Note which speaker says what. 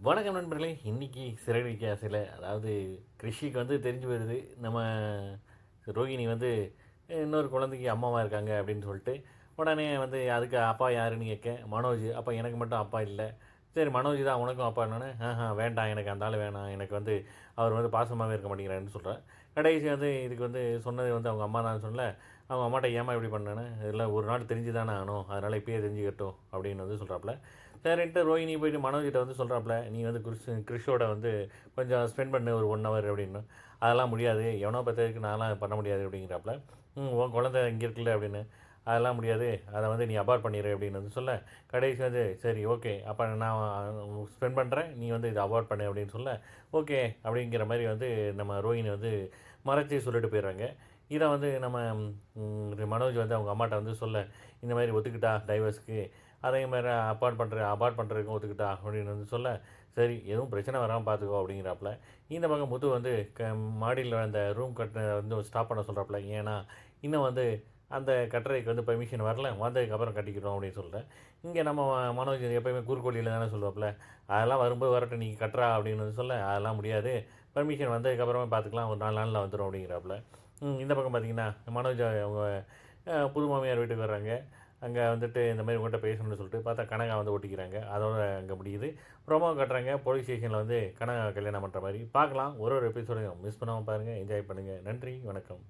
Speaker 1: வணக்கம் நண்பர்களே. இன்னைக்கு சிறகடிக்க ஆசையில் அதாவது கிருஷிக்கு வந்து தெரிஞ்சு போயிடுது நம்ம ரோகிணி வந்து இன்னொரு குழந்தைக்கு அம்மாவாக இருக்காங்க அப்படின்னு சொல்லிட்டு உடனே வந்து அதுக்கு அப்பா யாருன்னு கேட்க மனோஜ். அப்போ எனக்கு மட்டும் அப்பா இல்லை. சரி மனோஜ் தான் உனக்கும் அப்பா என்னன்னு வேண்டாம், எனக்கு அந்த ஆள் வேணாம், எனக்கு வந்து அவர் வந்து பாசமாகவே இருக்க மாட்டேங்கிறாருன்னு சொல்கிறேன். கடைசி வந்து இதுக்கு வந்து சொன்னது வந்து அவங்க அம்மா தான் சொல்லல. அவங்க அம்மாட்ட ஏமா இப்படி பண்ணேன்னு இதெல்லாம் ஒரு நாள் தெரிஞ்சு தானே ஆகணும், அதனால் இப்பயே தெரிஞ்சுக்கட்டும் அப்படின்னு வந்து சொல்கிறாப்புல. சரின்ட்டு ரோஹிணி போயிட்டு மனோஜ்கிட்ட வந்து சொல்கிறாப்புல, நீ வந்து கிறிஷோட வந்து கொஞ்சம் ஸ்பெண்ட் பண்ணு ஒரு 1 ஹவர் அப்படின்னு. அதெல்லாம் முடியாது, எவனோ பற்றதுக்கு நான்லாம் பண்ண முடியாது அப்படிங்கிறாப்புல. உன் குழந்தை இங்கே இருக்குல்ல அப்படின்னு. அதெல்லாம் முடியாது, அதை வந்து நீ அபார்ட் பண்ணிடு அப்படின்னு வந்து சொல்ல. கடைசி வந்து சரி ஓகே, அப்போ நான் ஸ்பெண்ட் பண்ணுறேன், நீ வந்து இதை அவாய்ட் பண்ணு அப்படின்னு சொல்ல. ஓகே அப்படிங்கிற மாதிரி வந்து நம்ம ரோஹிணி வந்து மறைச்சி சொல்லிட்டு போயிடுறாங்க. இதை வந்து நம்ம மனோஜ் வந்து அவங்க அம்மாட்ட வந்து சொல்ல, இந்த மாதிரி ஒத்துக்கிட்டா டைவர்ஸ்க்கு, அதே மாதிரி அபார்ட் பண்ணுறதுக்கும் ஒத்துக்கிட்டா அப்படின்னு வந்து சொல்ல. சரி எதுவும் பிரச்சனை வராமல் பார்த்துக்கோ அப்படிங்கிறாப்புல. இந்த பக்கம் முத்து வந்து மாடியில் அந்த ரூம் கட்ட வந்து ஸ்டாப் பண்ண சொல்கிறாப்புல. ஏன்னா இன்னும் வந்து அந்த கட்டுரைக்கு வந்து பெர்மிஷன் வரல, வந்ததுக்கப்புறம் கட்டிக்கிறோம் அப்படின்னு சொல்கிறேன். இங்கே நம்ம மனோஜ் எப்போயுமே குறுக்கோழியில் தானே சொல்லுவாப்புல. அதெல்லாம் வரும்போது வரட்டும், நீங்கள் கட்டுறா அப்படின்னு வந்து சொல்ல. அதெல்லாம் முடியாது, பெர்மிஷன் வந்ததுக்கப்புறமே பார்த்துக்கலாம், ஒரு 4 நாளில் வந்துடும் அப்படிங்கிறாப்புல. இந்த பக்கம் பார்த்தீங்கன்னா மனோஜ் அவங்க புது மாமியார் வீட்டுக்கு வர்றாங்க. அங்கே வந்துட்டு இந்த மாதிரி உங்கள்கிட்ட பேசணும்னு சொல்லிட்டு பார்த்தா கனகா வந்து ஒட்டிக்கிறாங்க. அதோட அங்கே முடியுது. ப்ரோமோ கட்டுறாங்க, போலீஸ் ஸ்டேஷனில் வந்து கனகா கல்யாணம் பண்ணுற மாதிரி பார்க்கலாம். ஒரு ஒரு எபிசோடையும் மிஸ் பண்ணாமல் பாருங்கள், என்ஜாய் பண்ணுங்கள். நன்றி, வணக்கம்.